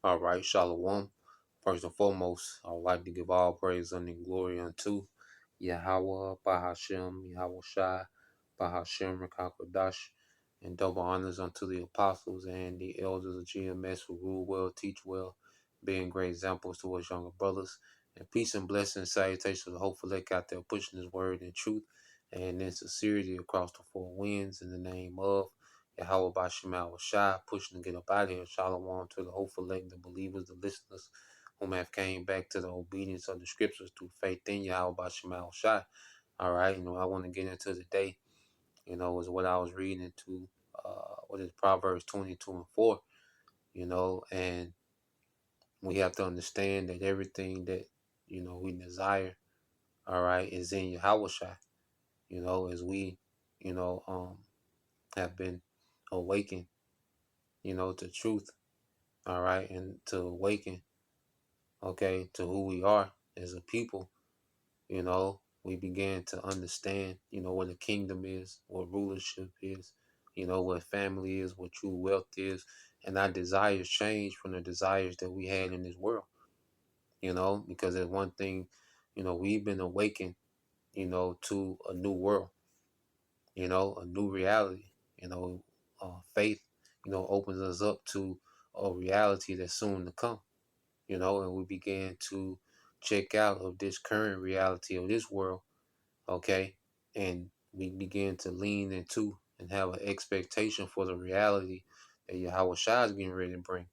All right, Shalom. First and foremost, I would like to give all praise and glory unto Yahweh, Bahashem, Yahweh Shai, Bahashem, Rakakwadash, and double honors unto the apostles and the elders of GMS who rule well, teach well, being great examples to us younger brothers. And peace and blessings, salutations to the hopeful elect out there pushing his word in truth and in sincerity across the four winds in the name of Yahweh Bashem Shai, pushing to get up out of here. Shalom to the hopeful elect, the believers, the listeners, whom have came back to the obedience of the scriptures through faith in Yahweh Bashem Shai. All right, I want to get into today, is what I was reading into, what is Proverbs 22 and 4, and we have to understand that everything that, we desire, all right, is in Yahweh Shai, as we, you know, um, have been awakened, to truth, all right, and to awaken, okay, to who we are as a people, we began to understand, what a kingdom is, what rulership is, what family is, what true wealth is, and our desires change from the desires that we had in this world, because there's one thing, we've been awakened, to a new world, a new reality, faith, opens us up to a reality that's soon to come, and we began to check out of this current reality of this world, okay, and we begin to lean into and have an expectation for the reality that Yahweh Shai is getting ready to bring,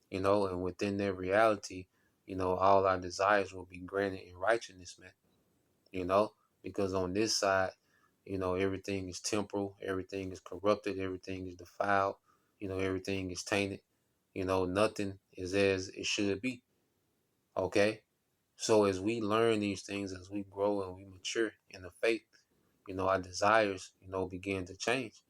and within that reality, all our desires will be granted in righteousness, man, you know, because on this side, everything is temporal, everything is corrupted, everything is defiled, everything is tainted, nothing is as it should be, okay? So as we learn these things, as we grow and we mature in the faith, our desires, begin to change,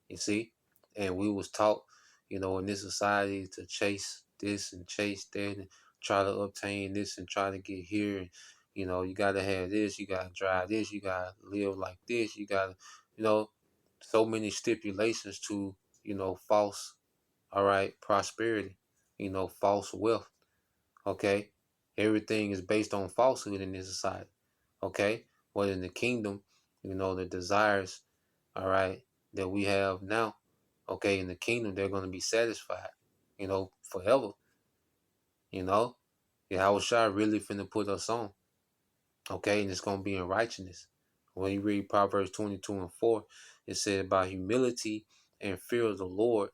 you see? And we was taught, in this society to chase this and chase that and try to obtain this and try to get here. And, you got to have this, you got to drive this, you got to live like this, you got to, you know, so many stipulations to, false, all right, prosperity, false wealth, okay? Everything is based on falsehood in this society, okay? But in the kingdom, the desires, all right, that we have now, okay, in the kingdom, they're going to be satisfied, forever, you know? Yahweh Shai really finna put us on, okay? And it's going to be in righteousness. When you read Proverbs 22 and 4, it said, by humility and fear of the Lord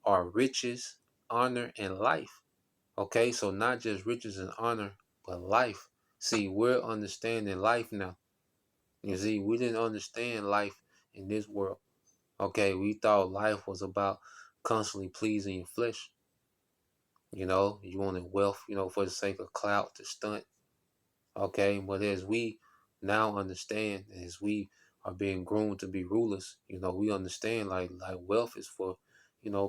are riches, honor, and life. Okay, so not just riches and honor, but life. See, we're understanding life now. You see, we didn't understand life in this world. Okay, we thought life was about constantly pleasing your flesh. You wanted wealth, for the sake of clout to stunt. Okay, but as we now understand, as we are being groomed to be rulers, we understand like wealth is for,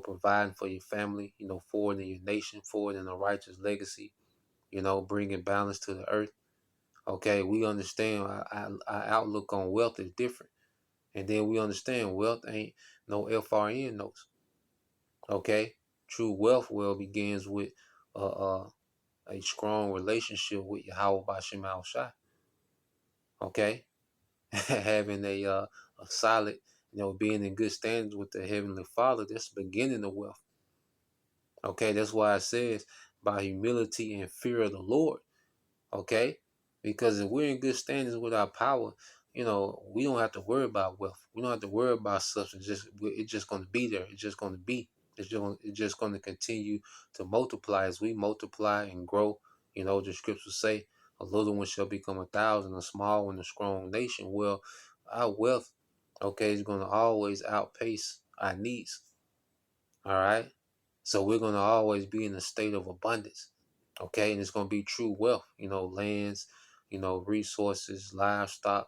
providing for your family, forwarding your nation, forwarding a righteous legacy, bringing balance to the earth. Okay, we understand our outlook on wealth is different. And then we understand wealth ain't no FRN notes. Okay, true wealth begins with a strong relationship with Yahweh Bashem Al Shai. Okay, having a solid, being in good standings with the Heavenly Father, that's the beginning of wealth. Okay, that's why it says by humility and fear of the Lord. Okay, because if we're in good standings with our power, we don't have to worry about wealth. We don't have to worry about substance. It's just going to be there. It's just going to be. It's just going to continue to multiply as we multiply and grow. The scriptures say, a little one shall become 1,000, a small one a strong nation. Well, our wealth, okay, is going to always outpace our needs. All right. So we're going to always be in a state of abundance. Okay. And it's going to be true wealth, lands, resources, livestock,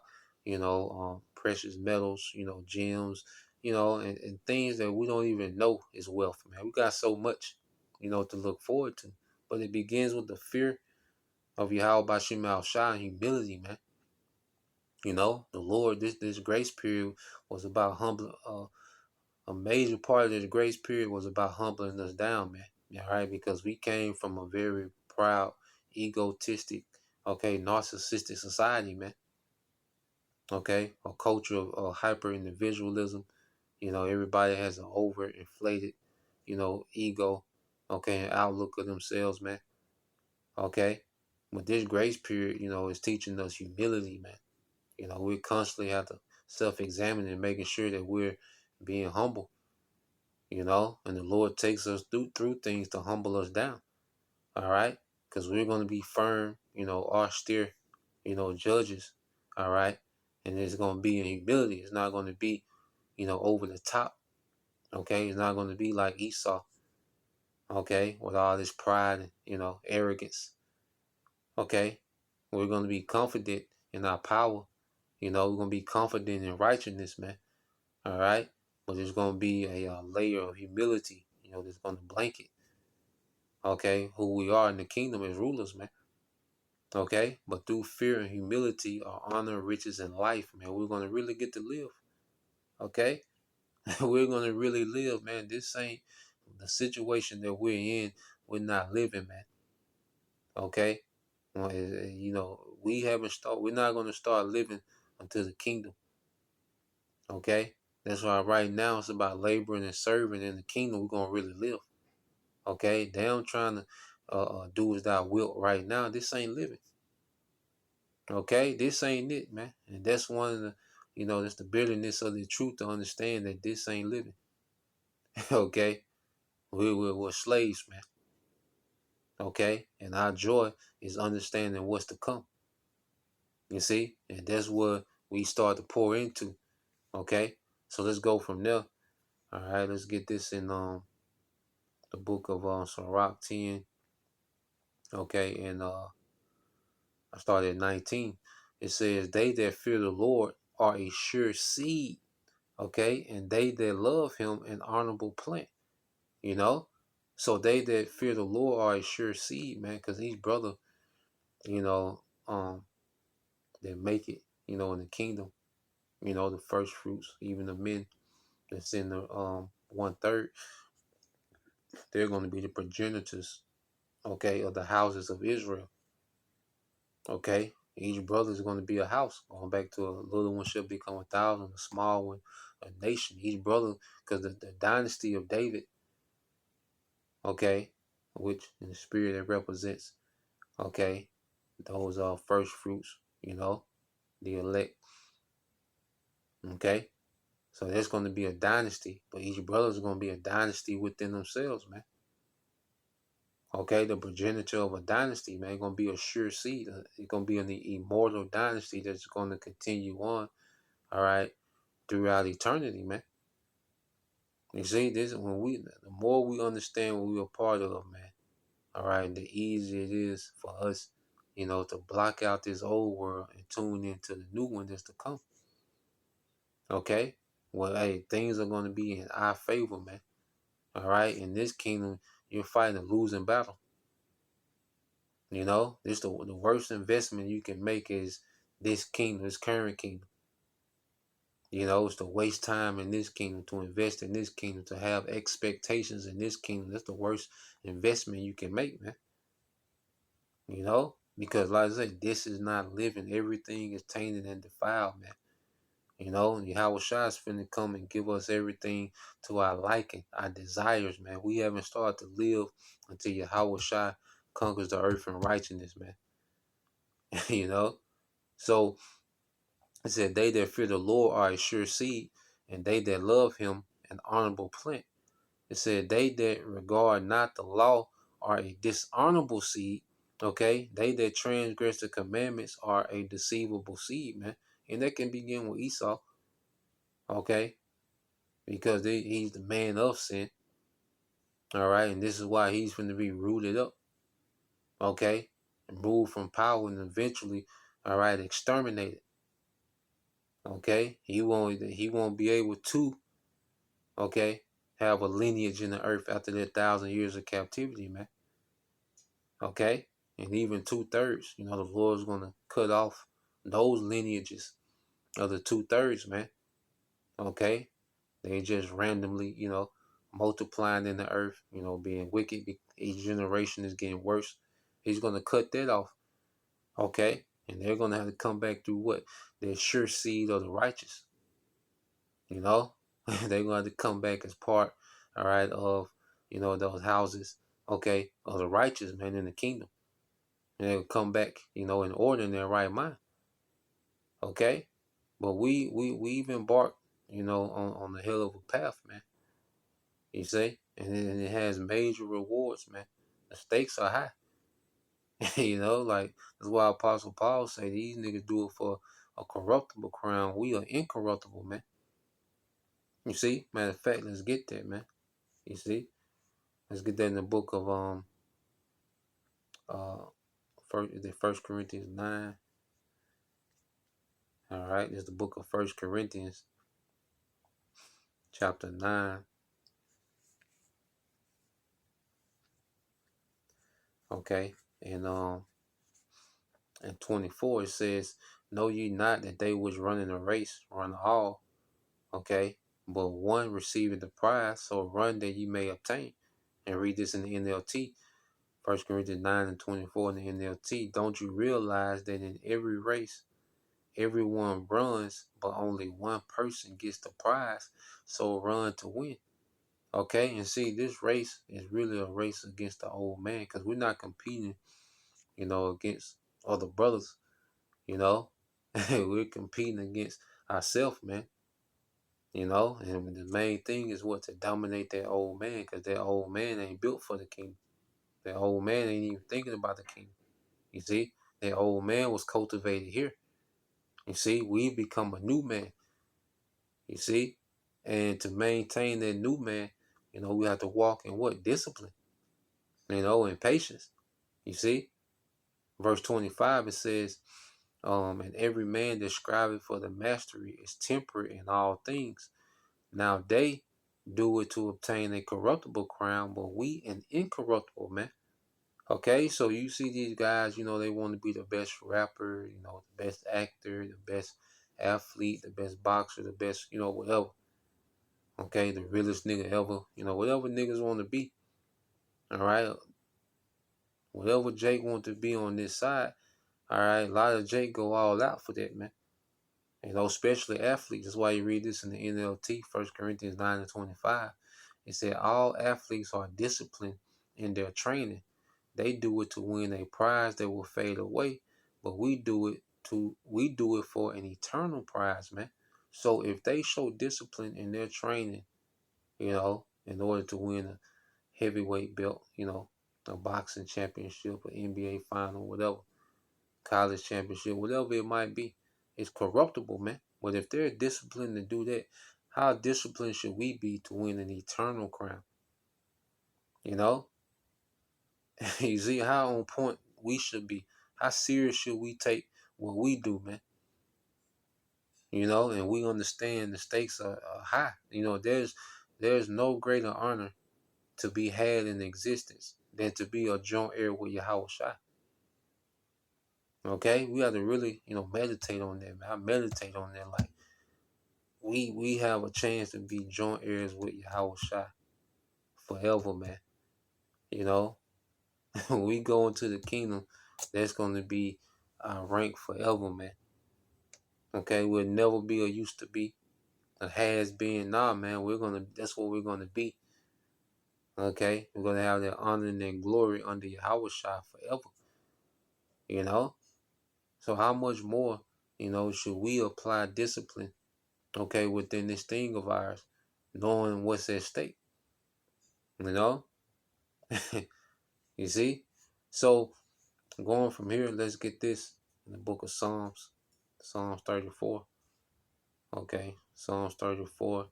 precious metals, gems, and things that we don't even know is wealth, man. We got so much, to look forward to. But it begins with the fear of Yahweh Bashim Al Shah and humility, man. The Lord, this grace period was about humbling. A major part of this grace period was about humbling us down, man. All right, because we came from a very proud, egotistic, okay, narcissistic society, man. Okay, a culture of hyper individualism. You know, everybody has an overinflated, ego, okay, and outlook of themselves, man. Okay, but this grace period, is teaching us humility, man. We constantly have to self-examine and making sure that we're being humble, and the Lord takes us through things to humble us down. All right, because we're going to be firm, austere, judges. All right, and it's going to be in humility. It's not going to be, over the top. Okay, it's not going to be like Esau. Okay, with all this pride and arrogance. Okay, we're going to be confident in our power. We're going to be confident in righteousness, man. All right, but there's going to be a layer of humility, that's going to blanket. Okay, who we are in the kingdom as rulers, man. Okay, but through fear and humility are honor, riches, and life, man. We're going to really get to live. Okay, we're going to really live, man. This ain't the situation that we're in. We're not living, man. Okay, well, we haven't started. We're not going to start living until the kingdom. Okay, that's why right now it's about laboring and serving in the kingdom. We're gonna really live. Okay, them trying to do as thou wilt right now. This ain't living. Okay, this ain't it, man. And that's one of the, that's the bitterness of the truth to understand that this ain't living. Okay, we're slaves, man. Okay, and our joy is understanding what's to come. You see, and that's what we start to pour into. Okay, so let's go from there. All right, let's get this in the book of Sirach 10. Okay, and I started at 19. It says, "They that fear the Lord are a sure seed." Okay, and they that love him an honorable plant. You know? So they that fear the Lord are a sure seed, man, because each brother, you know, um, that make it, in the kingdom, the first fruits, even the men that's in the 1/3, they're gonna be the progenitors, okay, of the houses of Israel. Okay, each brother is going to be a house. Going back to a little one shall become 1,000, a small one, a nation. Each brother, because the dynasty of David, okay, which in the spirit it represents, okay, those are first fruits, the elect. Okay, so there's going to be a dynasty, but each brother is going to be a dynasty within themselves, man. Okay, the progenitor of a dynasty, man, going to be a sure seed. It's going to be an immortal dynasty that's going to continue on. All right, throughout eternity, man. You see, this the more we understand what we're a part of, man. All right, the easier it is for us, to block out this old world and tune into the new one that's to come. Okay, well, hey, things are going to be in our favor, man. All right, in this kingdom, you're fighting a losing battle. This the worst investment you can make is this kingdom, this current kingdom. It's to waste time in this kingdom, to invest in this kingdom, to have expectations in this kingdom. That's the worst investment you can make, man. Because like I say, this is not living. Everything is tainted and defiled, man. Yahweh Shai is finna come and give us everything to our liking, our desires, man. We haven't started to live until Yahweh Shai conquers the earth in righteousness, man. So it said, "They that fear the Lord are a sure seed, and they that love him an honorable plant." It said, "They that regard not the law are a dishonorable seed." Okay, they that transgress the commandments are a deceivable seed, man. And that can begin with Esau, okay, because he's the man of sin. All right, and this is why he's going to be rooted up, okay, and moved from power and eventually, all right, exterminated. Okay, he won't be able to, okay, have a lineage in the earth after that 1,000 years of captivity, man. Okay, and even 2/3, the Lord's gonna cut off those lineages of the 2/3, man. Okay, they just randomly, multiplying in the earth, being wicked. Each generation is getting worse. He's going to cut that off, okay? And they're going to have to come back through what? The sure seed of the righteous, you know? They're going to have to come back as part, all right, of, those houses, okay, of the righteous, man, in the kingdom. And they'll come back, in order in their right mind, okay? But we've embarked, on the hill of a path, man. You see? And it has major rewards, man. The stakes are high. Like that's why Apostle Paul say these niggas do it for a corruptible crown. We are incorruptible, man. You see? Matter of fact, let's get that, man. You see? Let's get that in the book of First Corinthians 9. All right, this is the book of First Corinthians, chapter 9. Okay. And 24 it says, know ye not that they which run in a race run all, okay, but one receiveth the prize, so run that ye may obtain. And read this in the NLT, 1 Corinthians 9 and 24 in the NLT. Don't you realize that in every race, everyone runs, but only one person gets the prize, so run to win. Okay, and see, this race is really a race against the old man, because we're not competing, against other brothers, we're competing against ourselves, man. And the main thing is what? To dominate that old man, because that old man ain't built for the kingdom. That old man ain't even thinking about the kingdom. You see, that old man was cultivated here. You see, we become a new man. You see, and to maintain that new man, we have to walk in what? Discipline, and patience. You see, verse 25 it says, and every man that striveth for the mastery is temperate in all things. Now they do it to obtain a corruptible crown, but we an incorruptible, man. Okay, so you see these guys, they want to be the best rapper, the best actor, the best athlete, the best boxer, the best, whatever. Okay, the realest nigga ever, whatever niggas want to be. All right, whatever Jake want to be on this side. All right, a lot of Jake go all out for that, man. Especially athletes. That's why you read this in the NLT, 1 Corinthians 9 and 25. It said all athletes are disciplined in their training. They do it to win a prize that will fade away, but we do it for an eternal prize, man. So if they show discipline in their training, in order to win a heavyweight belt, a boxing championship, an NBA final, whatever, college championship, whatever it might be, it's corruptible, man. But if they're disciplined to do that, how disciplined should we be to win an eternal crown? You know? You see how on point we should be. How serious should we take what we do, man? And we understand the stakes are high. There's no greater honor to be had in existence than to be a joint heir with Yahweh Shai. Okay? We have to really, meditate on that, man. I meditate on that like we have a chance to be joint heirs with Yahweh Shai forever, man. When we go into the kingdom, that's gonna be our rank forever, man. Okay, we'll never be or used to be, a has been. Nah, man, that's what we're gonna be. Okay, we're gonna have that honor and that glory under Yahweh Shai forever. You know, so how much more, should we apply discipline? Okay, within this thing of ours, knowing what's at stake. You know, you see. So going from here, let's get this in the book of Psalms, Psalms 34. Okay, Psalms 34.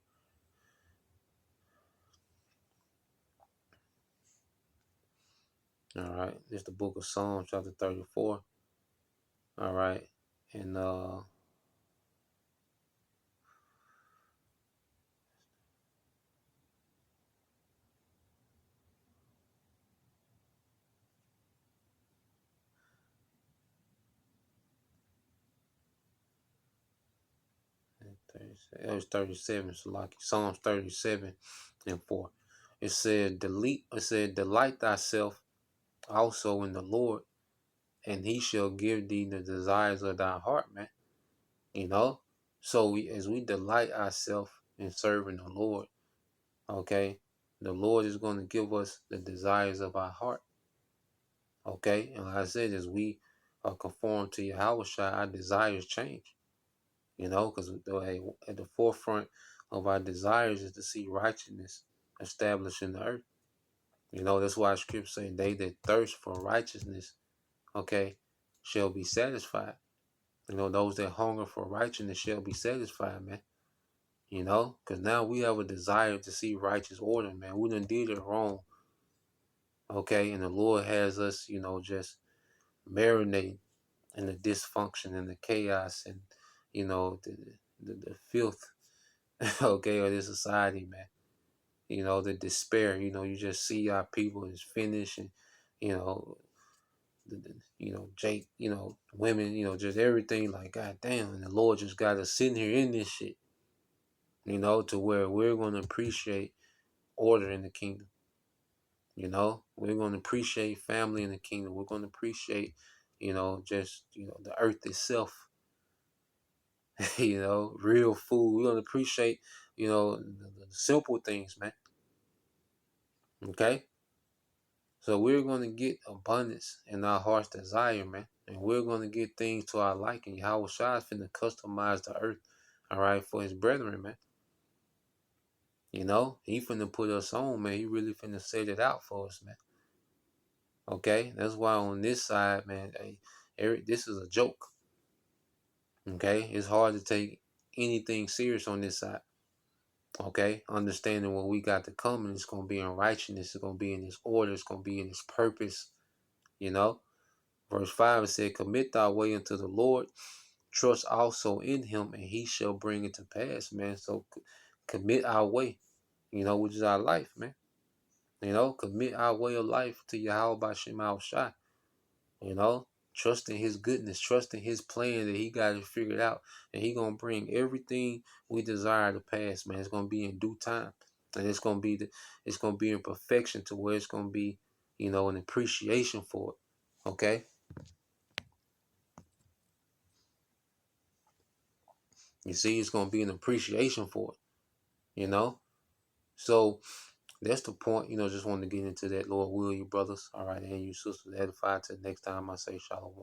All right, this is the book of Psalms, chapter 34. All right, and 37. It was 37. So like Psalms 37 and 4. delight thyself also in the Lord, and he shall give thee the desires of thy heart, man. You know? So as we delight ourselves in serving the Lord, okay, the Lord is going to give us the desires of our heart. Okay? And like I said, as we are conformed to Yahweh Shai, our desires change. You know, because at the forefront of our desires is to see righteousness established in the earth. You know, that's why scripture say they that thirst for righteousness, okay, shall be satisfied. You know, those that hunger for righteousness shall be satisfied, man. You know, because now we have a desire to see righteous order, man. We done did it wrong, okay, and the Lord has us, you know, just marinating in the dysfunction and the chaos and, you know, the filth, okay, of this society, man. You know, the despair. You know, you just see our people is finished, and you know, you know, Jake, you know, women, you know, just everything. Like, God damn, and the Lord just got us sitting here in this shit. You know, to where we're going to appreciate order in the kingdom. You know, we're going to appreciate family in the kingdom. We're going to appreciate, you know, just the earth itself. You know, real food. We're going to appreciate, you know, the simple things, man. Okay. So we're going to get abundance in our heart's desire, man. And we're going to get things to our liking. Yahweh Shai is finna customize the earth, all right, for his brethren, man. You know, he finna put us on, man. He really finna set it out for us, man. Okay? That's why on this side, man, this is a joke. Okay? It's hard to take anything serious on this side. Okay? Understanding what we got to come, and it's going to be in righteousness. It's going to be in his order. It's going to be in his purpose, you know? Verse 5, it said, commit thy way unto the Lord, trust also in him, and he shall bring it to pass, man. So commit our way, you know, which is our life, man. You know, commit our way of life to Yahweh by Shema Shai. You know, trusting his goodness, trusting his plan that he got it figured out. And he gonna bring everything we desire to pass, man. It's gonna be in due time. And it's gonna be in perfection to where it's gonna be, you know, an appreciation for it. Okay? You see, it's gonna be an appreciation for it, you know? So that's the point, you know, just wanted to get into that. Lord will you brothers. All right, and you sisters edified till next time I say shalom.